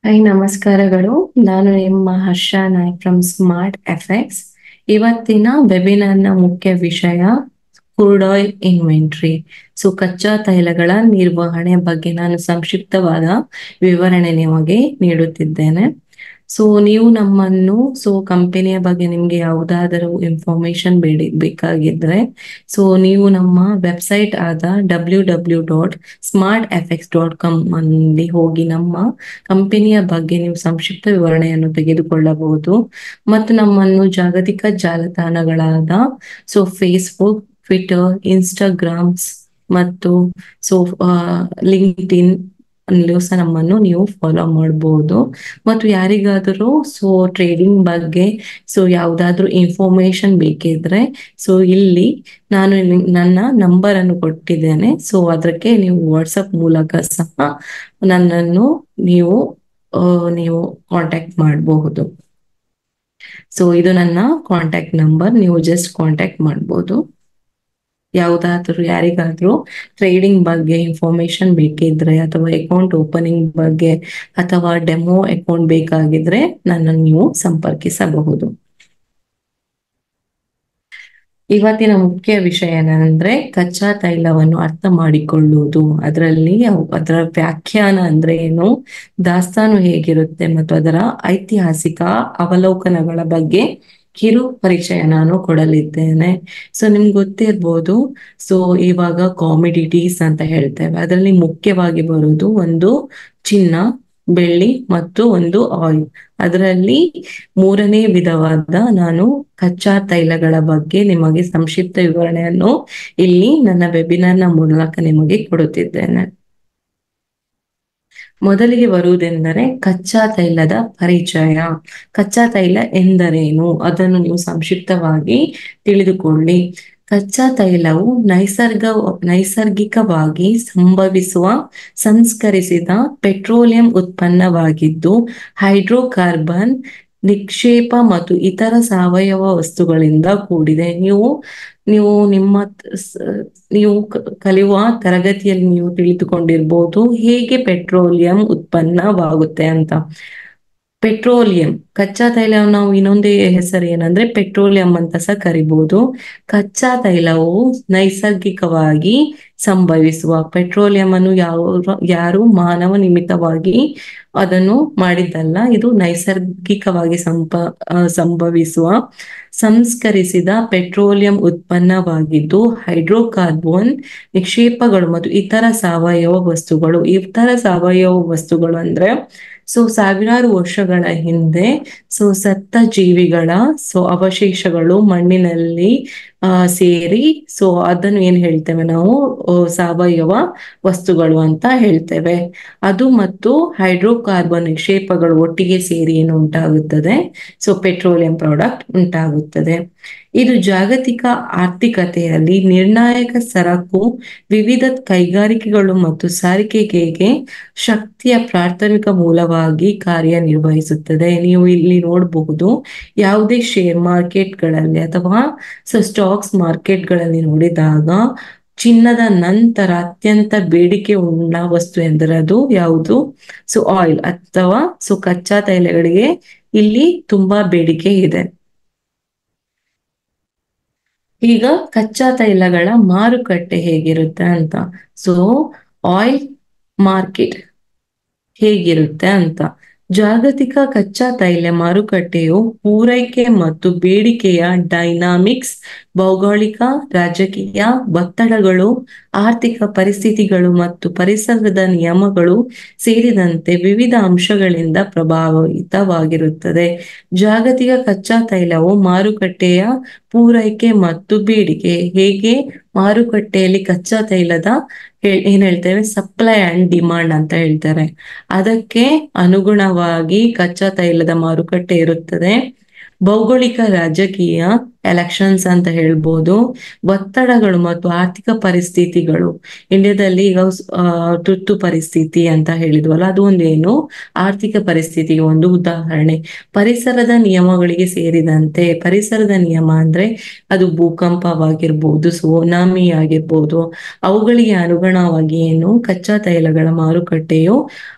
Hi ನಮಸ್ಕಾರಗಳು. ನಾನು ನಿಮ್ಮ ಹರ್ಷ ನಾಯ್ಕ್ ಫ್ರಮ್ ಸ್ಮಾರ್ಟ್ ಎಫೆಕ್ಸ್. ಇವತ್ತಿನ ವೆಬಿನಾರ್ನ ಮುಖ್ಯ ವಿಷಯ ಕ್ರೂಡ್ ಆಯಿಲ್ ಇನ್ವೆಂಟ್ರಿ. ಕಚ್ಚಾ ತೈಲಗಳ ನಿರ್ವಹಣೆ ಬಗ್ಗೆ ನಾನು ಸಂಕ್ಷಿಪ್ತವಾದ ವಿವರಣೆ ನಿಮಗೆ ನೀಡುತ್ತಿದ್ದೇನೆ. ನೀವು ನಮ್ಮನ್ನು ಕಂಪನಿಯ ಬಗ್ಗೆ ನಿಮ್ಗೆ ಯಾವುದಾದರೂ ಇನ್ಫಾರ್ಮೇಶನ್ ಬೇಕಾಗಿದ್ರೆ ನೀವು ನಮ್ಮ ವೆಬ್ಸೈಟ್ ಆದ www.smartfx.com ಅಲ್ಲಿ ಹೋಗಿ ನಮ್ಮ ಕಂಪನಿಯ ಬಗ್ಗೆ ನೀವು ಸಂಕ್ಷಿಪ್ತ ವಿವರಣೆಯನ್ನು ತೆಗೆದುಕೊಳ್ಳಬಹುದು. ಮತ್ತು ನಮ್ಮನ್ನು ಜಾಗತಿಕ ಜಾಲತಾಣಗಳಾದ ಫೇಸ್ಬುಕ್, ಟ್ವಿಟರ್, ಇನ್ಸ್ಟಾಗ್ರಾಮ್ಸ್ ಮತ್ತು ಲಿಂಕ್ಡ್ ಇನ್ ಅಲ್ಲೂ ಸಹ ನಮ್ಮನ್ನು ನೀವು ಫಾಲೋ ಮಾಡಬಹುದು. ಮತ್ತು ಯಾರಿಗಾದರೂ ಟ್ರೇಡಿಂಗ್ ಬಗ್ಗೆ ಯಾವುದಾದ್ರೂ ಇನ್ಫಾರ್ಮೇಶನ್ ಬೇಕಿದ್ರೆ ಇಲ್ಲಿ ನಾನು ನನ್ನ ನಂಬರ್ ಅನ್ನು ಕೊಟ್ಟಿದ್ದೇನೆ. ಅದಕ್ಕೆ ನೀವು ವಾಟ್ಸಪ್ ಮೂಲಕ ಸಹ ನನ್ನನ್ನು ನೀವು ನೀವು ಕಾಂಟ್ಯಾಕ್ಟ್ ಮಾಡಬಹುದು. ಇದು ನನ್ನ ಕಾಂಟ್ಯಾಕ್ಟ್ ನಂಬರ್, ನೀವು ಜಸ್ಟ್ ಕಾಂಟ್ಯಾಕ್ಟ್ ಮಾಡಬಹುದು. ಯಾರಿಗಾದ್ರೂ ಟ್ರೇಡಿಂಗ್ ಬಗ್ಗೆ ಇನ್ಫಾರ್ಮೇಶನ್ ಬೇಕಿದ್ರೆ ಅಥವಾ ಅಕೌಂಟ್ ಓಪನಿಂಗ್ ಬಗ್ಗೆ ಅಥವಾ ಡೆಮೋ ಅಕೌಂಟ್ ಬೇಕಾಗಿದ್ರೆ ನನ್ನನ್ನು ನೀವು ಸಂಪರ್ಕಿಸಬಹುದು. ಇವತ್ತಿನ ಮುಖ್ಯ ವಿಷಯ ಏನಂದ್ರೆ ಕಚ್ಚಾ ತೈಲವನ್ನು ಅರ್ಥ ಮಾಡಿಕೊಳ್ಳುವುದು, ಅದರ ವ್ಯಾಖ್ಯಾನ ಅಂದ್ರೆ ಏನು, ದಾಸ್ತಾನು ಹೇಗಿರುತ್ತೆ ಮತ್ತು ಅದರ ಐತಿಹಾಸಿಕ ಅವಲೋಕನಗಳ ಬಗ್ಗೆ ಕಿರು ಪರಿಚಯ ನಾನು ಕೊಡಲಿದ್ದೇನೆ. ನಿಮ್ಗೆ ಗೊತ್ತಿರ್ಬೋದು, ಇವಾಗ ಕಾಮಿಡಿಟೀಸ್ ಅಂತ ಹೇಳ್ತೇವೆ. ಅದರಲ್ಲಿ ಮುಖ್ಯವಾಗಿ ಬರುವುದು ಒಂದು ಚಿನ್ನ, ಬೆಳ್ಳಿ ಮತ್ತು ಒಂದು ಆಯಿಲ್. ಅದರಲ್ಲಿ ಮೂರನೇ ವಿಧವಾದ ನಾನು ಕಚ್ಚಾ ತೈಲಗಳ ಬಗ್ಗೆ ನಿಮಗೆ ಸಂಕ್ಷಿಪ್ತ ವಿವರಣೆಯನ್ನು ಇಲ್ಲಿ ನನ್ನ ವೆಬಿನಾರ್ನ ಮೂಲಕ ನಿಮಗೆ ಕೊಡುತ್ತಿದ್ದೇನೆ. ಮೊದಲಿಗೆ ಬರುವುದೆಂದರೆ ಕಚ್ಚಾ ತೈಲದ ಪರಿಚಯ. ಕಚ್ಚಾ ತೈಲ ಎಂದರೇನು ಅದನ್ನು ನೀವು ಸಂಕ್ಷಿಪ್ತವಾಗಿ ತಿಳಿದುಕೊಳ್ಳಿ. ಕಚ್ಚಾ ತೈಲವು ನೈಸರ್ಗಿಕವಾಗಿ ಸಂಭವಿಸುವ ಸಂಸ್ಕರಿಸಿದ ಪೆಟ್ರೋಲಿಯಂ ಉತ್ಪನ್ನವಾಗಿದ್ದು, ಹೈಡ್ರೋಕಾರ್ಬನ್ ನಿಕ್ಷೇಪ ಮತ್ತು ಇತರ ಸಾವಯವ ವಸ್ತುಗಳಿಂದ ಕೂಡಿದೆ. ನೀವು ನಿಮ್ಮ ಕಲಿಯುವ ತರಗತಿಯಲ್ಲಿ ನೀವು ತಿಳಿದುಕೊಂಡಿರ್ಬೋದು ಹೇಗೆ ಪೆಟ್ರೋಲಿಯಂ ಉತ್ಪನ್ನವಾಗುತ್ತೆ ಅಂತ. ಪೆಟ್ರೋಲಿಯಂ ಕಚ್ಚಾ ತೈಲ ನಾವು ಇನ್ನೊಂದೇ ಹೆಸರು ಏನಂದ್ರೆ ಪೆಟ್ರೋಲಿಯಂ ಅಂತ ಸಹ ಕರಿಬಹುದು. ಕಚ್ಚಾ ತೈಲವು ನೈಸರ್ಗಿಕವಾಗಿ ಸಂಭವಿಸುವ, ಪೆಟ್ರೋಲಿಯಂ ಅನ್ನು ಯಾರು ಮಾನವ ನಿಮಿತ್ತವಾಗಿ ಅದನ್ನು ಮಾಡಿದ್ದಲ್ಲ, ಇದು ನೈಸರ್ಗಿಕವಾಗಿ ಸಂಭವಿಸುವ ಸಂಸ್ಕರಿಸಿದ ಪೆಟ್ರೋಲಿಯಂ ಉತ್ಪನ್ನವಾಗಿದ್ದು, ಹೈಡ್ರೋಕಾರ್ಬನ್ ನಿಕ್ಷೇಪಗಳು ಮತ್ತು ಇತರ ಸಾವಯವ ವಸ್ತುಗಳು ಅಂದ್ರೆ ಸಾವಿರಾರು ವರ್ಷಗಳ ಹಿಂದೆ ಸತ್ತ ಜೀವಿಗಳ ಅವಶೇಷಗಳು ಮಣ್ಣಿನಲ್ಲಿ ಸೇರಿ ಅದನ್ನು ಏನ್ ಹೇಳ್ತೇವೆ ನಾವು ಸಾವಯವ ವಸ್ತುಗಳು ಅಂತ ಹೇಳ್ತೇವೆ. ಅದು ಮತ್ತು ಹೈಡ್ರೋಕಾರ್ಬನ್ ನಿಕ್ಷೇಪಗಳು ಒಟ್ಟಿಗೆ ಸೇರಿ ಏನು ಉಂಟಾಗುತ್ತದೆ, ಪೆಟ್ರೋಲಿಯಂ ಪ್ರಾಡಕ್ಟ್ ಉಂಟಾಗುತ್ತದೆ. ಇದು ಜಾಗತಿಕ ಆರ್ಥಿಕತೆಯಲ್ಲಿ ನಿರ್ಣಾಯಕ ಸರಕು, ವಿವಿಧ ಕೈಗಾರಿಕೆಗಳು ಮತ್ತು ಸಾರಿಗೆಗೆ ಶಕ್ತಿಯ ಪ್ರಾಥಮಿಕ ಮೂಲವಾಗಿ ಕಾರ್ಯನಿರ್ವಹಿಸುತ್ತದೆ. ನೀವು ಇಲ್ಲಿ ನೋಡಬಹುದು, ಯಾವುದೇ ಶೇರ್ ಮಾರ್ಕೆಟ್ಗಳಲ್ಲಿ ಅಥವಾ ಸ್ಟಾಕ್ಸ್ ಮಾರ್ಕೆಟ್ಗಳಲ್ಲಿ ನೋಡಿದಾಗ ಚಿನ್ನದ ನಂತರ ಅತ್ಯಂತ ಬೇಡಿಕೆ ಉಳ್ಳ ವಸ್ತು ಎಂದರೆ ಅದು ಯಾವುದು, ಆಯಿಲ್ ಅಥವಾ ಕಚ್ಚಾ ತೈಲಗಳಿಗೆ ಇಲ್ಲಿ ತುಂಬಾ ಬೇಡಿಕೆ ಇದೆ. ಈಗ ಕಚ್ಚಾ ತೈಲಗಳ ಮಾರುಕಟ್ಟೆ ಹೇಗಿರುತ್ತೆ ಅಂತ. ಆಯಿಲ್ ಮಾರ್ಕೆಟ್ ಹೇಗಿರುತ್ತೆ ಅಂತ. ಜಾಗತಿಕ ಕಚ್ಚಾ ತೈಲ ಮಾರುಕಟ್ಟೆಯು ಪೂರೈಕೆ ಮತ್ತು ಬೇಡಿಕೆಯ ಡೈನಾಮಿಕ್ಸ್, ಭೌಗೋಳಿಕ, ರಾಜಕೀಯ ಒತ್ತಡಗಳು, ಆರ್ಥಿಕ ಪರಿಸ್ಥಿತಿಗಳು ಮತ್ತು ಪರಿಸರದ ನಿಯಮಗಳು ಸೇರಿದಂತೆ ವಿವಿಧ ಅಂಶಗಳಿಂದ ಪ್ರಭಾವಿತವಾಗಿರುತ್ತದೆ. ಜಾಗತಿಕ ಕಚ್ಚಾ ತೈಲವು ಮಾರುಕಟ್ಟೆಯ ಪೂರೈಕೆ ಮತ್ತು ಬೇಡಿಕೆ ಹೇಗೆ, ಮಾರುಕಟ್ಟೆಯಲ್ಲಿ ಕಚ್ಚಾ ತೈಲದ ಏನ್ ಹೇಳ್ತೇವೆ ಸಪ್ಲೈ ಅಂಡ್ ಡಿಮಾಂಡ್ ಅಂತ ಹೇಳ್ತಾರೆ, ಅದಕ್ಕೆ ಅನುಗುಣವಾಗಿ ಕಚ್ಚಾ ತೈಲದ ಮಾರುಕಟ್ಟೆ ಇರುತ್ತದೆ. ಭೌಗೋಳಿಕ, ರಾಜಕೀಯ, ಎಲೆಕ್ಷನ್ಸ್ ಅಂತ ಹೇಳ್ಬೋದು, ಒತ್ತಡಗಳು ಮತ್ತು ಆರ್ಥಿಕ ಪರಿಸ್ಥಿತಿಗಳು. ಇಂಡಿಯಾದಲ್ಲಿ ಈಗ ತುರ್ತು ಪರಿಸ್ಥಿತಿ ಅಂತ ಹೇಳಿದ್ವಲ್ಲ, ಅದು ಒಂದೇನು ಆರ್ಥಿಕ ಪರಿಸ್ಥಿತಿಗೆ ಒಂದು ಉದಾಹರಣೆ. ಪರಿಸರದ ನಿಯಮಗಳಿಗೆ ಸೇರಿದಂತೆ, ಪರಿಸರದ ನಿಯಮ ಅಂದ್ರೆ ಅದು ಭೂಕಂಪವಾಗಿರ್ಬೋದು, ಸುನಾಮಿ ಆಗಿರ್ಬೋದು, ಅವುಗಳಿಗೆ ಅನುಗುಣವಾಗಿ ಏನು ಕಚ್ಚಾ ತೈಲಗಳ ಮಾರುಕಟ್ಟೆಯು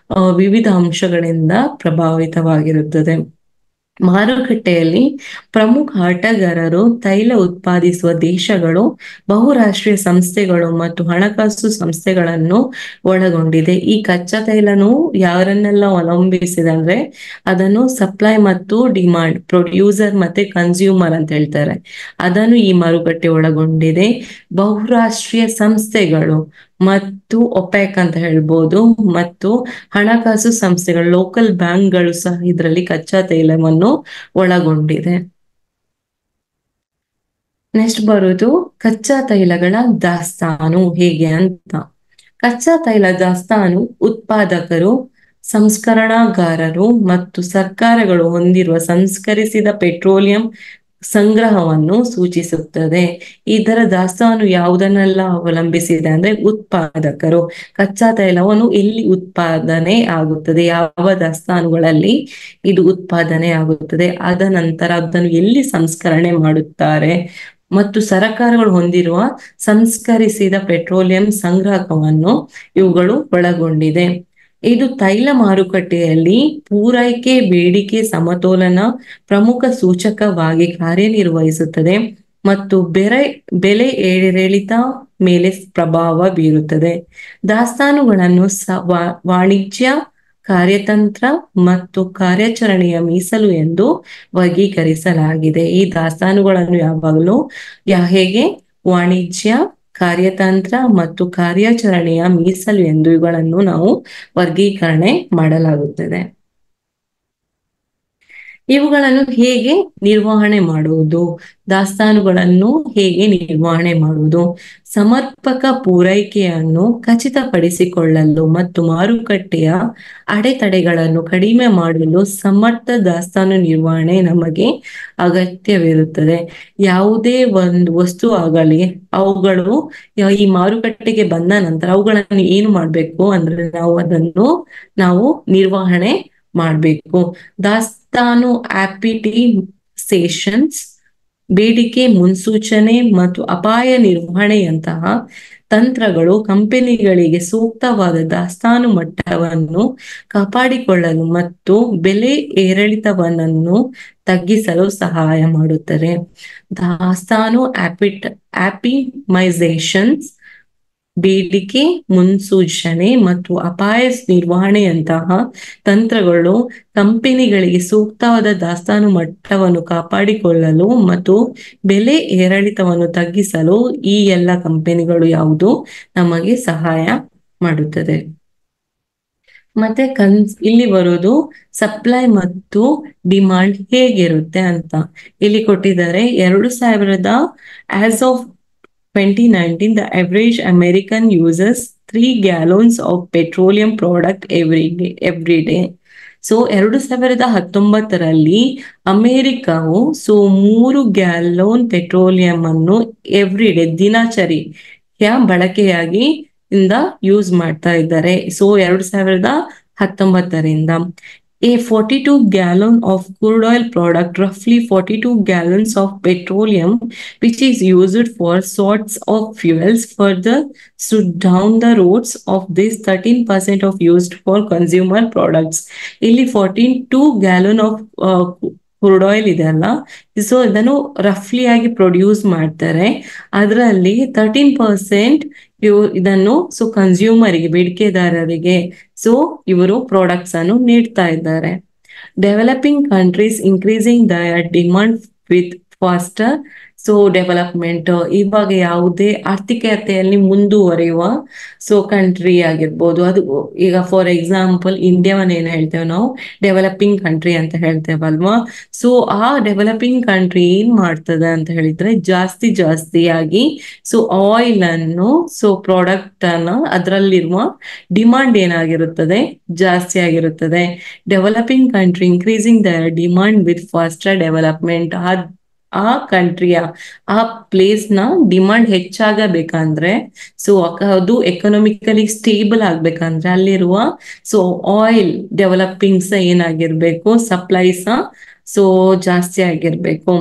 ವಿವಿಧ ಅಂಶಗಳಿಂದ ಪ್ರಭಾವಿತವಾಗಿರುತ್ತದೆ. ಮಾರುಕಟ್ಟೆಯಲ್ಲಿ ಪ್ರಮುಖ ಆಟಗಾರರು ತೈಲ ಉತ್ಪಾದಿಸುವ ದೇಶಗಳು, ಬಹುರಾಷ್ಟ್ರೀಯ ಸಂಸ್ಥೆಗಳು ಮತ್ತು ಹಣಕಾಸು ಸಂಸ್ಥೆಗಳನ್ನು ಒಳಗೊಂಡಿದೆ. ಈ ಕಚ್ಚಾ ತೈಲನು ಯಾರನ್ನೆಲ್ಲ ಅವಲಂಬಿಸಿದೆ ಅಂದ್ರೆ ಅದನ್ನು ಸಪ್ಲೈ ಮತ್ತು ಡಿಮಾಂಡ್, ಪ್ರೊಡ್ಯೂಸರ್ ಮತ್ತೆ ಕನ್ಸ್ಯೂಮರ್ ಅಂತ ಹೇಳ್ತಾರೆ, ಅದನ್ನು ಈ ಮಾರುಕಟ್ಟೆ ಒಳಗೊಂಡಿದೆ. ಬಹುರಾಷ್ಟ್ರೀಯ ಸಂಸ್ಥೆಗಳು ಮತ್ತು ಒಪೆಕ್ ಅಂತ ಹೇಳ್ಬೋದು, ಮತ್ತು ಹಣಕಾಸು ಸಂಸ್ಥೆಗಳು, ಲೋಕಲ್ ಬ್ಯಾಂಕ್ಗಳು ಸಹ ಇದರಲ್ಲಿ ಕಚ್ಚಾ ತೈಲವನ್ನು ಒಳಗೊಂಡಿದೆ. ನೆಕ್ಸ್ಟ್ ಬರುವುದು ಕಚ್ಚಾ ತೈಲಗಳ ದಾಸ್ತಾನು ಹೇಗೆ ಅಂತ. ಕಚ್ಚಾ ತೈಲ ದಾಸ್ತಾನು ಉತ್ಪಾದಕರು, ಸಂಸ್ಕರಣಾಗಾರರು ಮತ್ತು ಸರ್ಕಾರಗಳು ಹೊಂದಿರುವ ಸಂಸ್ಕರಿಸಿದ ಪೆಟ್ರೋಲಿಯಂ ಸಂಗ್ರಹವನ್ನು ಸೂಚಿಸುತ್ತದೆ. ಇದರ ದಾಸ್ತಾನು ಯಾವುದನ್ನೆಲ್ಲ ಅವಲಂಬಿಸಿದೆ ಅಂದ್ರೆ ಉತ್ಪಾದಕರು, ಕಚ್ಚಾ ತೈಲವನ್ನು ಎಲ್ಲಿ ಉತ್ಪಾದನೆ ಆಗುತ್ತದೆ, ಯಾವ ದಾಸ್ತಾನುಗಳಲ್ಲಿ ಇದು ಉತ್ಪಾದನೆ ಆಗುತ್ತದೆ, ಅದ ನಂತರ ಅದನ್ನು ಎಲ್ಲಿ ಸಂಸ್ಕರಣೆ ಮಾಡುತ್ತಾರೆ, ಮತ್ತು ಸರ್ಕಾರಗಳು ಹೊಂದಿರುವ ಸಂಸ್ಕರಿಸಿದ ಪೆಟ್ರೋಲಿಯಂ ಸಂಗ್ರಹವನ್ನು ಇವುಗಳು ಒಳಗೊಂಡಿದೆ. ಇದು ತೈಲ ಮಾರುಕಟ್ಟೆಯಲ್ಲಿ ಪೂರೈಕೆ ಬೇಡಿಕೆ ಸಮತೋಲನ ಪ್ರಮುಖ ಸೂಚಕವಾಗಿ ಕಾರ್ಯನಿರ್ವಹಿಸುತ್ತದೆ ಮತ್ತು ಬೆಲೆ ಏರಿಳಿತ ಮೇಲೆ ಪ್ರಭಾವ ಬೀರುತ್ತದೆ. ದಾಸ್ತಾನುಗಳನ್ನು ವಾಣಿಜ್ಯ, ಕಾರ್ಯತಂತ್ರ ಮತ್ತು ಕಾರ್ಯಾಚರಣೆಯ ಮೀಸಲು ಎಂದು ವರ್ಗೀಕರಿಸಲಾಗಿದೆ. ಈ ದಾಸ್ತಾನುಗಳನ್ನು ಯಾವಾಗಲೂ ಹೇಗೆ ವಾಣಿಜ್ಯ, ಕಾರ್ಯತಂತ್ರ ಮತ್ತು ಕಾರ್ಯಾಚರಣೆಯ ಮೀಸಲು ಎಂದು ಇವುಗಳನ್ನು ನಾವು ವರ್ಗೀಕರಣೆ ಮಾಡಲಾಗುತ್ತದೆ. ಇವುಗಳನ್ನು ಹೇಗೆ ನಿರ್ವಹಣೆ ಮಾಡುವುದು, ದಾಸ್ತಾನುಗಳನ್ನು ಹೇಗೆ ನಿರ್ವಹಣೆ ಮಾಡುವುದು, ಸಮರ್ಪಕ ಪೂರೈಕೆಯನ್ನು ಖಚಿತಪಡಿಸಿಕೊಳ್ಳಲು ಮತ್ತು ಮಾರುಕಟ್ಟೆಯ ಅಡೆತಡೆಗಳನ್ನು ಕಡಿಮೆ ಮಾಡಲು ಸಮರ್ಥ ದಾಸ್ತಾನು ನಿರ್ವಹಣೆ ನಮಗೆ ಅಗತ್ಯವಿರುತ್ತದೆ. ಯಾವುದೇ ಒಂದು ವಸ್ತು ಆಗಲಿ, ಅವುಗಳು ಈ ಮಾರುಕಟ್ಟೆಗೆ ಬಂದ ನಂತರ ಅವುಗಳನ್ನು ಏನು ಮಾಡ್ಬೇಕು ಅಂದ್ರೆ ನಾವು ನಿರ್ವಹಣೆ ಮಾಡಬೇಕು. ದಾಸ್ತಾನು ಆಪ್ಟಿಮೈಸೇಷನ್ಸ್, ಬೇಡಿಕೆ ಮುನ್ಸೂಚನೆ ಮತ್ತು ಅಪಾಯ ನಿರ್ವಹಣೆಯಂತಹ ತಂತ್ರಗಳು ಕಂಪನಿಗಳಿಗೆ ಸೂಕ್ತವಾದ ದಾಸ್ತಾನು ಮಟ್ಟವನ್ನು ಕಾಪಾಡಿಕೊಳ್ಳಲು ಮತ್ತು ಬೆಲೆ ಏರಿಳಿತವನ್ನು ತಗ್ಗಿಸಲು ಸಹಾಯ ಮಾಡುತ್ತದೆ. ದಾಸ್ತಾನು ಆಪ್ಟಿಮೈಸೇಷನ್ಸ್, ಬೇಡಿಕೆ ಮುನ್ಸೂಚನೆ ಮತ್ತು ಅಪಾಯ ನಿರ್ವಹಣೆಯಂತಹ ತಂತ್ರಗಳು ಕಂಪನಿಗಳಿಗೆ ಸೂಕ್ತವಾದ ದಾಸ್ತಾನು ಮಟ್ಟವನ್ನು ಕಾಪಾಡಿಕೊಳ್ಳಲು ಮತ್ತು ಬೆಲೆ ಏರಿಳಿತವನ್ನು ತಗ್ಗಿಸಲು ಈ ಎಲ್ಲ ಕಂಪನಿಗಳು ಯಾವುದು ನಮಗೆ ಸಹಾಯ ಮಾಡುತ್ತದೆ. ಮತ್ತೆ ಇಲ್ಲಿ ಬರೋದು ಸಪ್ಲೈ ಮತ್ತು ಡಿಮಾಂಡ್ ಹೇಗಿರುತ್ತೆ ಅಂತ. ಇಲ್ಲಿ ಕೊಟ್ಟಿದ್ದಾರೆ 2000 as of 2019, the average American uses 3 gallons of petroleum product every day. So 2019 ಅಮೆರಿಕವು 3 ಗ್ಯಾಲೋನ್ ಪೆಟ್ರೋಲಿಯಂ ಅನ್ನು ಎವ್ರಿ ಡೇ, ದಿನಚರಿಯ ಬಳಕೆಯಾಗಿ ಯೂಸ್ ಮಾಡ್ತಾ ಇದ್ದಾರೆ. So 2019 A 42 gallon of crude oil product, roughly 42 gallons of petroleum, which is used for sorts of fuels, further stood down the roads of this 13% of used for consumer products. ಇಲ್ಲಿ 42 gallon of crude oil ಇದೆ ಅಲ್ಲ, so ಇದನ್ನು ರಫ್ಲಿ ಆಗಿ produce ಮಾಡ್ತಾರೆ. ಅದರಲ್ಲಿ 13% ಇದನ್ನು ಕನ್ಸ್ಯೂಮರಿಗೆ, ಬೇಡಿಕೆದಾರರಿಗೆ ಇವರು products ಅನ್ನು ನೀಡ್ತಾ ಇದ್ದಾರೆ. Developing countries increasing their demand with faster development. ಇವಾಗ ಯಾವುದೇ ಆರ್ಥಿಕತೆಯಲ್ಲಿ ಮುಂದುವರಿಯುವ ಕಂಟ್ರಿ ಆಗಿರ್ಬೋದು, ಅದು ಈಗ ಫಾರ್ ಎಕ್ಸಾಂಪಲ್ ಇಂಡಿಯಾವನ್ನ ಏನ್ ಹೇಳ್ತೇವೆ ನಾವು ಡೆವಲಪಿಂಗ್ ಕಂಟ್ರಿ ಅಂತ ಹೇಳ್ತೇವಲ್ವಾ. ಸೊ ಆ ಡೆವಲಪಿಂಗ್ ಕಂಟ್ರಿ ಏನ್ ಮಾಡ್ತದೆ ಅಂತ ಹೇಳಿದ್ರೆ ಜಾಸ್ತಿಯಾಗಿ ಆಯಿಲ್ ಅನ್ನು ಪ್ರಾಡಕ್ಟ್ ಅನ್ನ ಅದರಲ್ಲಿರುವ ಡಿಮಾಂಡ್ ಏನಾಗಿರುತ್ತದೆ, ಜಾಸ್ತಿ ಆಗಿರುತ್ತದೆ. Developing country increasing the demand with faster development. ಆ ಕಂಟ್ರಿಯ, ಆ ಪ್ಲೇಸ್ ನ ಡಿಮಾಂಡ್ ಹೆಚ್ಚಾಗಬೇಕಂದ್ರೆ, ಅದು ಎಕನಾಮಿಕಲಿ ಸ್ಟೇಬಲ್ ಆಗ್ಬೇಕಂದ್ರೆ ಅಲ್ಲಿರುವ ಆಯಿಲ್ ಡೆವಲಪಿಂಗ್ಸ್ ಏನಾಗಿರ್ಬೇಕು, ಸಪ್ಲೈಸ್ ಜಾಸ್ತಿ ಆಗಿರ್ಬೇಕು.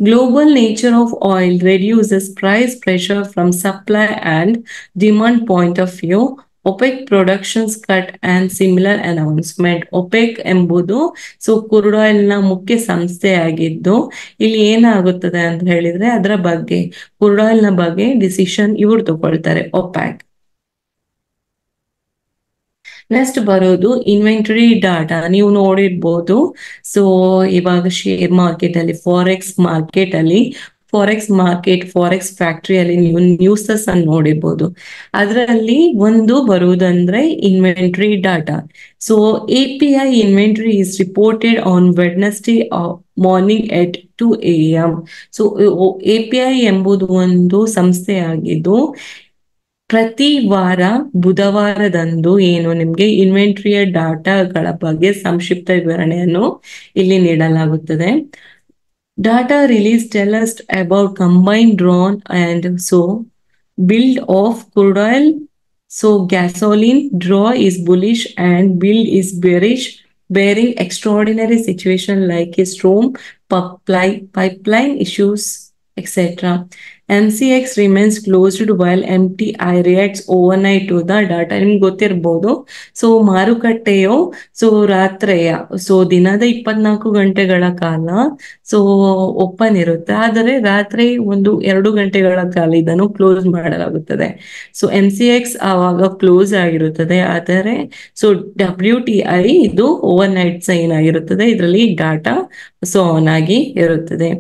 Global nature of oil reduces price pressure from supply and demand point of view. OPEC productions cut and similar announcement. OPEC ಎಂಬುದು ಕ್ರೂಡ್ ಆಯಿಲ್ ನ ಮುಖ್ಯ ಸಂಸ್ಥೆ ಆಗಿದ್ದು, ಇಲ್ಲಿ ಏನಾಗುತ್ತದೆ ಅಂತ ಹೇಳಿದ್ರೆ ಅದರ ಬಗ್ಗೆ ಕ್ರೂಡ್ ಆಯಿಲ್ ನ ಬಗ್ಗೆ ಡಿಸಿಷನ್ ಇವ್ರು ತಗೊಳ್ತಾರೆ, ಒಪ್ಯಾಕ್. ನೆಕ್ಸ್ಟ್ ಬರೋದು ಇನ್ವೆಂಟರಿ ಡಾಟಾ. ನೀವು ನೋಡಿರ್ಬೋದು, ಸೊ ಇವಾಗ ಶೇರ್ ಮಾರ್ಕೆಟ್ ಅಲ್ಲಿ, ಫಾರೆಕ್ಸ್ ಮಾರ್ಕೆಟ್, ಫಾರೆಕ್ಸ್ ಫ್ಯಾಕ್ಟರಿಯಲ್ಲಿ ನೀವು ನ್ಯೂಸಸ್ ಅನ್ನು ನೋಡಿರ್ಬೋದು. ಅದರಲ್ಲಿ ಒಂದು ಬರುವುದಂದ್ರೆ inventory data. So API inventory is reported on Wednesday morning at 2 AM. So API ಎಂಬುದು ಒಂದು ಸಂಸ್ಥೆಯಾಗಿದ್ದು, ಪ್ರತಿ ವಾರ ಬುಧವಾರದಂದು ಏನು ನಿಮ್ಗೆ ಇನ್ವೆಂಟರಿಯ ಡಾಟಾಗಳ ಬಗ್ಗೆ ಸಂಕ್ಷಿಪ್ತ ವಿವರಣೆಯನ್ನು ಇಲ್ಲಿ ನೀಡಲಾಗುತ್ತದೆ. Data release tell us about combined drawn and build of crude oil. So gasoline draw is bullish and build is bearish, bearing extraordinary situation like a storm, pipeline issues, etc. MCX remains closed while MTI reacts overnight to the data. ನಿಮ್ಗೆ ಗೊತ್ತಿರ್ಬೋದು, ಮಾರುಕಟ್ಟೆಯು ರಾತ್ರಿಯ ದಿನದ 24 ಗಂಟೆಗಳ ಕಾಲ open ಇರುತ್ತೆ, ಆದರೆ ರಾತ್ರಿ 1-2 ಗಂಟೆಗಳ ಕಾಲ ಇದನ್ನು ಕ್ಲೋಸ್ ಮಾಡಲಾಗುತ್ತದೆ. MCX ಆವಾಗ ಕ್ಲೋಸ್ ಆಗಿರುತ್ತದೆ, ಆದರೆ WTI ಇದು ಓವರ್ ನೈಟ್ ಸೈನ್ ಆಗಿರುತ್ತದೆ. ಇದರಲ್ಲಿ ಡಾಟಾ ಆನ್ ಆಗಿ ಇರುತ್ತದೆ.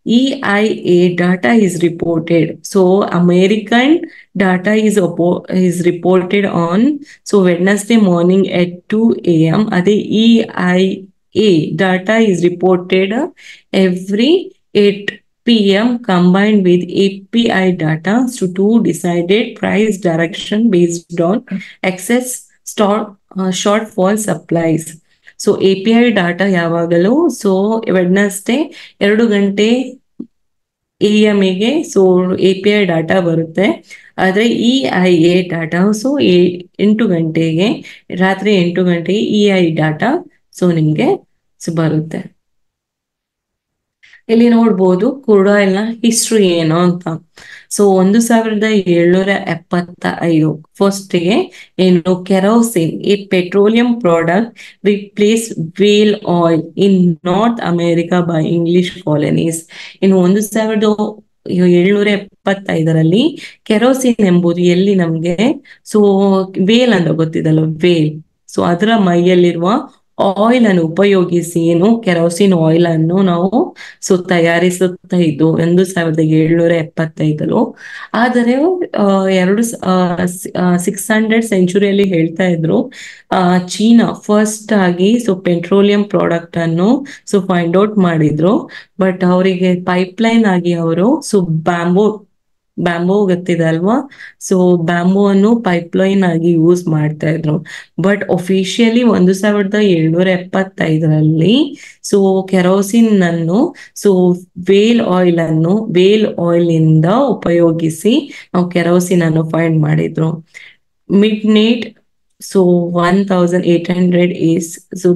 EIA data is reported. American data is reported on Wednesday morning at 2 AM. Ade EIA data is reported every 8 PM combined with API data to decided price direction based on excess shortfall supplies. API data ಯಾವಾಗಲೂ Wednesday 2 ಗಂಟೆ AM ಗೆ API data ಬರುತ್ತೆ. ಆದ್ರೆ EIA data 8 ಗಂಟೆಗೆ, ರಾತ್ರಿ 8 ಗಂಟೆಗೆ EI data ನಿಮ್ಗೆ ಬರುತ್ತೆ. ಇಲ್ಲಿ ನೋಡ್ಬೋದು ಕ್ರೂಡ್ ಆಯಿಲ್ ನ ಹಿಸ್ಟ್ರಿ ಏನು ಅಂತ. 1775 ಫಸ್ಟ್ಗೆ ಏನು ಕೆರೋಸಿನ್, ಈ petroleum product replace whale oil in North America by English colonies. ಇನ್ನು 1775ರಲ್ಲಿ ಕೆರೋಸಿನ್ ಎಂಬುದು ಎಲ್ಲಿ ನಮ್ಗೆ ವೇಲ್ ಅಂತ ಗೊತ್ತಿದಲ್ಲ, ವೇಲ್. ಅದರ ಮೈಯಲ್ಲಿರುವ ಆಯಿಲ್ ಅನ್ನು ಉಪಯೋಗಿಸಿ ಕೆರೋಸಿನ್ ಆಯಿಲ್ ಅನ್ನು ನಾವು ತಯಾರಿಸುತ್ತಾ ಇದ್ದು 1775. ಆದರೆ 600 ಸೆಂಚುರಿಯಲ್ಲಿ ಹೇಳ್ತಾ ಇದ್ರು, ಚೀನಾ ಫಸ್ಟ್ ಆಗಿ ಪೆಟ್ರೋಲಿಯಂ ಪ್ರಾಡಕ್ಟ್ ಅನ್ನು ಫೈಂಡ್ ಔಟ್ ಮಾಡಿದ್ರು. ಬಟ್ ಅವರಿಗೆ ಪೈಪ್ಲೈನ್ ಆಗಿ ಅವರು ಬ್ಯಾಂಬೋ ಗೊತ್ತಿದೆ ಅಲ್ವಾ, ಬ್ಯಾಂಬೋ ಅನ್ನು ಪೈಪ್ಲೈನ್ ಆಗಿ ಯೂಸ್ ಮಾಡ್ತಾ ಇದ್ರು. ಬಟ್ ಒಫಿಷಿಯಲಿ 1775ರಲ್ಲಿ ಕೆರೋಸಿನ್ ಅನ್ನು ವೇಲ್ ಆಯಿಲ್ ಇಂದ ಉಪಯೋಗಿಸಿ ನಾವು ಕೆರೋಸಿನ್ ಅನ್ನು ಫೈಂಡ್ ಮಾಡಿದ್ರು. Midnight 1800 is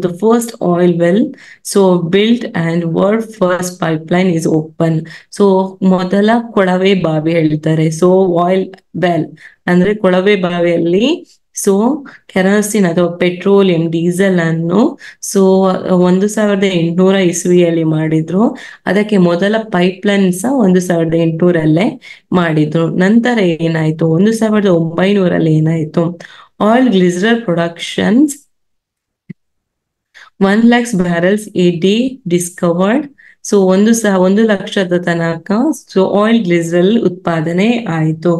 the first oil well built and world first pipeline is open. ಮೊದಲ ಕೊಳವೆ ಬಾವಿ ಹೇಳ್ತಾರೆ. ಆಯಿಲ್ ವೆಲ್ ಅಂದ್ರೆ ಕೊಳವೆ ಬಾವಿಯಲ್ಲಿ ಕೆರೋಸಿನ್ ಅಥವಾ ಪೆಟ್ರೋಲಿಯಂ, ಡೀಸೆಲ್ ಅನ್ನು 1800 ಇಸ್ವಿಯಲ್ಲಿ ಮಾಡಿದ್ರು. ಅದಕ್ಕೆ ಮೊದಲ ಪೈಪ್ಲೈನ್ 1800ರಲ್ಲೇ ಮಾಡಿದ್ರು. ನಂತರ ಏನಾಯ್ತು, 1900ರಲ್ಲಿ ಏನಾಯ್ತು, oil glycerol productions 1 lakh barrels a day discovered. 1 ಲಕ್ಷದ ತನಕ ಆಯಿಲ್ ಗ್ಲಿಸರಲ್ ಉತ್ಪಾದನೆ ಆಯಿತು.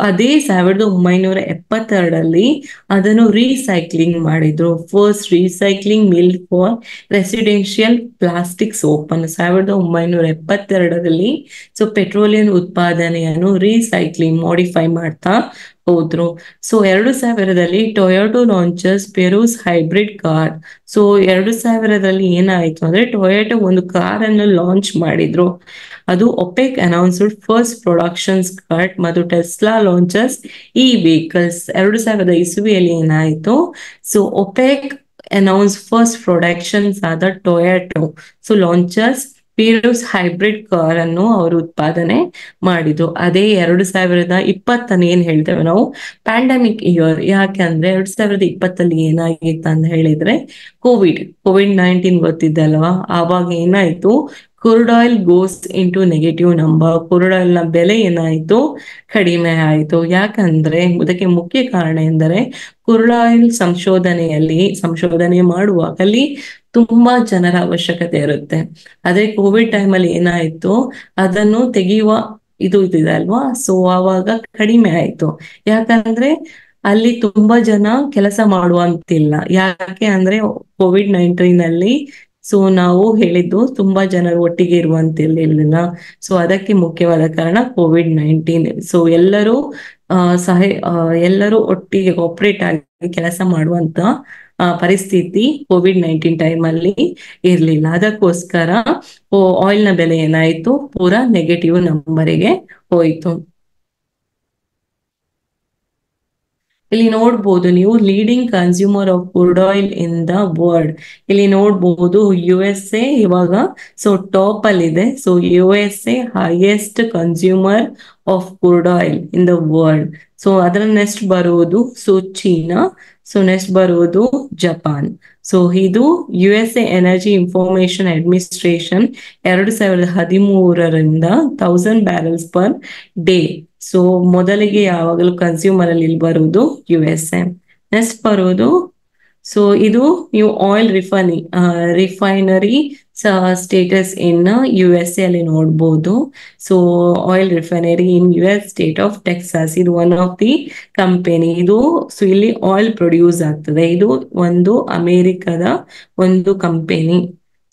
ಅದೇ 1972ರಲ್ಲಿ ಅದನ್ನು ರೀಸೈಕ್ಲಿಂಗ್ ಮಾಡಿದ್ರು. First recycling mill for residential plastics open. 1972ರಲ್ಲಿ ಪೆಟ್ರೋಲಿಯಂ ಉತ್ಪಾದನೆಯನ್ನು ರೀಸೈಕ್ಲಿಂಗ್, ಮಾಡಿಫೈ ಮಾಡ್ತಾ ಹೋದ್ರು. 2000ರಲ್ಲಿ Toyota launches Prius hybrid car. 2000ರಲ್ಲಿ ಏನಾಯ್ತು ಅಂದ್ರೆ ಟೊಯೋಟೋ ಒಂದು ಕಾರ್ ಅನ್ನು ಲಾಂಚ್ ಮಾಡಿದ್ರು. ಅದು OPEC announced first productions cut ಮತ್ತು ಟೆಸ್ಲಾ ಲಾಂಚಸ್ ಈ ವೆಹಿಕಲ್ಸ್. 2000 ಇಸ್ವಿಯಲ್ಲಿ ಏನಾಯ್ತು, ಒಪೆಕ್ announced first productions are the Toyota launches Prius hybrid car ಅನ್ನು ಅವರು ಉತ್ಪಾದನೆ ಮಾಡಿದ್ರು. ಅದೇ 2020 ಏನ್ ಹೇಳ್ತೇವೆ ನಾವು ಪ್ಯಾಂಡಮಿಕ್ ಇಯರ್. ಯಾಕಂದ್ರೆ 2020 ಏನಾಗಿತ್ತು ಅಂತ ಹೇಳಿದ್ರೆ ಕೋವಿಡ್ 19 ಗೊತ್ತಿದ್ದಲ್ವಾ. ಆವಾಗ ಏನಾಯ್ತು, crude oil goes into negative number. Crude oil ನ ಬೆಲೆ ಏನಾಯ್ತು, ಕಡಿಮೆ ಆಯಿತು. ಯಾಕಂದ್ರೆ ಅದಕ್ಕೆ ಮುಖ್ಯ ಕಾರಣ ಎಂದರೆ ಕ್ರೂಡ್ ಆಯಿಲ್ ಸಂಶೋಧನೆ ಮಾಡುವಾಗಲ್ಲಿ ತುಂಬಾ ಜನರ ಅವಶ್ಯಕತೆ ಇರುತ್ತೆ. ಆದ್ರೆ ಕೋವಿಡ್ ಟೈಮಲ್ಲಿ ಏನಾಯ್ತು, ಅದನ್ನು ತೆಗೆಯುವ ಇದೆ ಅಲ್ವಾ, ಸೊ ಆವಾಗ ಕಡಿಮೆ ಆಯ್ತು. ಯಾಕಂದ್ರೆ ಅಲ್ಲಿ ತುಂಬಾ ಜನ ಕೆಲಸ ಮಾಡುವಂತಿಲ್ಲ. ಯಾಕೆ ಅಂದ್ರೆ ಕೋವಿಡ್ 19 ಅಲ್ಲಿ ಸೊ ನಾವು ಹೇಳಿದ್ದು ತುಂಬಾ ಜನರು ಒಟ್ಟಿಗೆ ಇರುವಂತಿರ್ಲಿಲ್ಲ. ಸೊ ಅದಕ್ಕೆ ಮುಖ್ಯವಾದ ಕಾರಣ ಕೋವಿಡ್ 19. ಸೊ ಎಲ್ಲರೂ ಎಲ್ಲರೂ ಒಟ್ಟಿಗೆ ಕೋಪರೇಟ್ ಆಗಿ ಕೆಲಸ ಮಾಡುವಂತ ಪರಿಸ್ಥಿತಿ ಕೋವಿಡ್ 19 ಟೈಮ್ ಅಲ್ಲಿ ಇರ್ಲಿಲ್ಲ. ಅದಕ್ಕೋಸ್ಕರ ಆಯಿಲ್ ನ ಬೆಲೆ ಏನಾಯ್ತು, ಪೂರಾ ನೆಗೆಟಿವ್ ನಂಬರಿಗೆ ಹೋಯ್ತು. ಇಲ್ಲಿ ನೋಡ್ಬೋದು ನೀವು leading consumer of crude oil in the world. ಇಲ್ಲಿ ನೋಡ್ಬಹುದು USA ಇವಾಗ ಸೊ ಟಾಪ್ ಅಲ್ಲಿ ಇದೆ. So USA highest consumer of crude oil in the world. So ಅದರ ನೆಕ್ಸ್ಟ್ ಬರುವುದು ಚೀನಾ. ಸೊ ನೆಕ್ಸ್ಟ್ ಬರುವುದು ಜಪಾನ್. ಸೊ ಇದು USA ಎನರ್ಜಿ ಇನ್ಫಾರ್ಮೇಶನ್ ಅಡ್ಮಿನಿಸ್ಟ್ರೇಷನ್ 2013ರಿಂದ 1000 barrels per day. ಸೊ ಮೊದಲಿಗೆ ಯಾವಾಗಲೂ ಕನ್ಸ್ಯೂಮರ್ ಅಲ್ಲಿ ಬರುವುದು USA. ನೆಕ್ಸ್ಟ್ ಬರುವುದು ಸೊ ಇದು ನೀವು ಆಯಿಲ್ ರಿಫೈನರಿ ಸ್ಟೇಟಸ್ ಇನ್ USA ಅಲ್ಲಿ ನೋಡ್ಬೋದು. So oil refinery in US state of Texas, ಇದು ಒನ್ ಆಫ್ ದಿ ಕಂಪನಿ. ಇದು ಸೊ ಇಲ್ಲಿ ಆಯಿಲ್ ಪ್ರೊಡ್ಯೂಸ್ ಆಗ್ತದೆ. ಇದು ಒಂದು ಅಮೆರಿಕದ ಒಂದು ಕಂಪನಿ.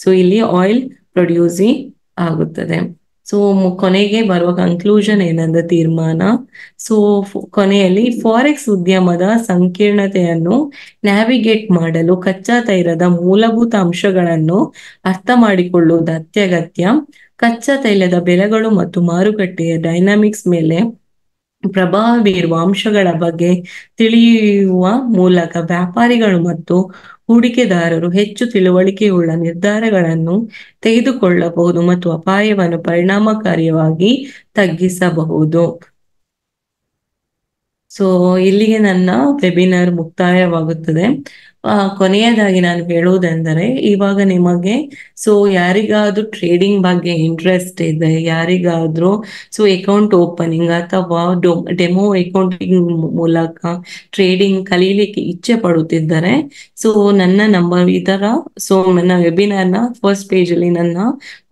ಸೊ ಇಲ್ಲಿ ಆಯಿಲ್ ಪ್ರೊಡ್ಯೂಸಿಂಗ್ ಆಗುತ್ತದೆ. ಸೊ ಕೊನೆಗೆ ಬರುವ ಕನ್ಕ್ಲೂಷನ್ ಏನಂದ್ರೆ ತೀರ್ಮಾನ. ಸೊ ಕೊನೆಯಲ್ಲಿ ಫಾರೆಕ್ಸ್ ಉದ್ಯಮದ ಸಂಕೀರ್ಣತೆಯನ್ನು ನ್ಯಾವಿಗೇಟ್ ಮಾಡಲು ಕಚ್ಚಾ ತೈಲದ ಮೂಲಭೂತ ಅಂಶಗಳನ್ನು ಅರ್ಥ ಮಾಡಿಕೊಳ್ಳುವುದು ಅತ್ಯಗತ್ಯ. ಕಚ್ಚಾ ತೈಲದ ಬೆಲೆಗಳು ಮತ್ತು ಮಾರುಕಟ್ಟೆಯ ಡೈನಾಮಿಕ್ಸ್ ಮೇಲೆ ಪ್ರಭಾವ ಬೀರುವ ಅಂಶಗಳ ಬಗ್ಗೆ ತಿಳಿಯುವ ಮೂಲಕ ವ್ಯಾಪಾರಿಗಳು ಮತ್ತು ಹೂಡಿಕೆದಾರರು ಹೆಚ್ಚು ತಿಳುವಳಿಕೆಯುಳ್ಳ ನಿರ್ಧಾರಗಳನ್ನು ತೆಗೆದುಕೊಳ್ಳಬಹುದು ಮತ್ತು ಅಪಾಯವನ್ನು ಪರಿಣಾಮಕಾರಿಯಾಗಿ ತಗ್ಗಿಸಬಹುದು. ಸೊ ಇಲ್ಲಿಗೆ ನನ್ನ ವೆಬಿನಾರ್ ಮುಕ್ತಾಯವಾಗುತ್ತದೆ. ಕೊನೆಯದಾಗಿ ನಾನು ಹೇಳುವುದೆಂದರೆ, ಇವಾಗ ನಿಮಗೆ ಸೊ ಯಾರಿಗಾದ್ರೂ ಟ್ರೇಡಿಂಗ್ ಬಗ್ಗೆ ಇಂಟ್ರೆಸ್ಟ್ ಇದೆ, ಯಾರಿಗಾದ್ರೂ ಸೊ ಅಕೌಂಟ್ ಓಪನಿಂಗ್ ಅಥವಾ ಡೆಮೋ ಅಕೌಂಟಿಂಗ್ ಮೂಲಕ ಟ್ರೇಡಿಂಗ್ ಕಲೀಲಿಕ್ಕೆ ಇಚ್ಛೆ ಪಡುತ್ತಿದ್ದರೆ ಸೊ ನನ್ನ ನಂಬರ್ ಸೊ ನನ್ನ ವೆಬಿನಾರ್ನ ಫಸ್ಟ್ ಪೇಜ್ ಅಲ್ಲಿ ನನ್ನ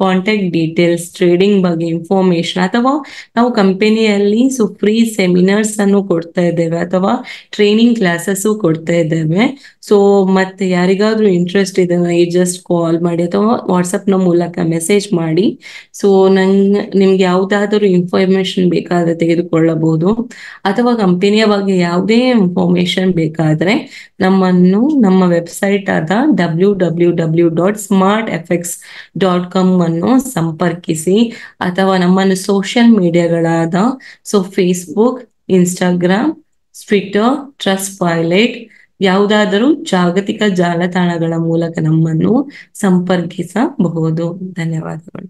ಕಾಂಟ್ಯಾಕ್ಟ್ ಡೀಟೇಲ್ಸ್, ಟ್ರೇಡಿಂಗ್ ಬಗ್ಗೆ ಇನ್ಫಾರ್ಮೇಶನ್, ಅಥವಾ ನಾವು ಕಂಪನಿಯಲ್ಲಿ ಸೊ ಫ್ರೀ ಸೆಮಿನಾರ್ಸ್ ಅನ್ನು ಕೊಡ್ತಾ ಇದ್ದೇವೆ ಅಥವಾ ಟ್ರೈನಿಂಗ್ ಕ್ಲಾಸಸ್ ಕೊಡ್ತಾ ಇದ್ದೇವೆ. ಸೊ ಮತ್ತೆ ಯಾರಿಗಾದ್ರೂ ಇಂಟ್ರೆಸ್ಟ್ ಇದೆ ಜಸ್ಟ್ ಕಾಲ್ ಮಾಡಿ ಅಥವಾ ವಾಟ್ಸಪ್ ನ ಮೂಲಕ ಮೆಸೇಜ್ ಮಾಡಿ. ಸೊ ನಿಮ್ಗೆ ಯಾವ್ದಾದ್ರು ಇನ್ಫಾರ್ಮೇಶನ್ ಬೇಕಾದ್ರೆ ತೆಗೆದುಕೊಳ್ಳಬಹುದು, ಅಥವಾ ಕಂಪನಿಯ ಬಗ್ಗೆ ಯಾವುದೇ ಇನ್ಫಾರ್ಮೇಶನ್ ಬೇಕಾದ್ರೆ ನಮ್ಮ ವೆಬ್ಸೈಟ್ ಆದ www.smartfx.com ಅನ್ನು ಸಂಪರ್ಕಿಸಿ, ಅಥವಾ ನಮ್ಮನ್ನು ಸೋಷಿಯಲ್ ಮೀಡಿಯಾಗಳಾದ so Facebook, Instagram, Twitter, Trustpilot ಯಾವುದಾದರೂ ಜಾಗತಿಕ ಜಾಲತಾಣಗಳ ಮೂಲಕ ನಮ್ಮನ್ನು ಸಂಪರ್ಕಿಸಬಹುದು. ಧನ್ಯವಾದಗಳು.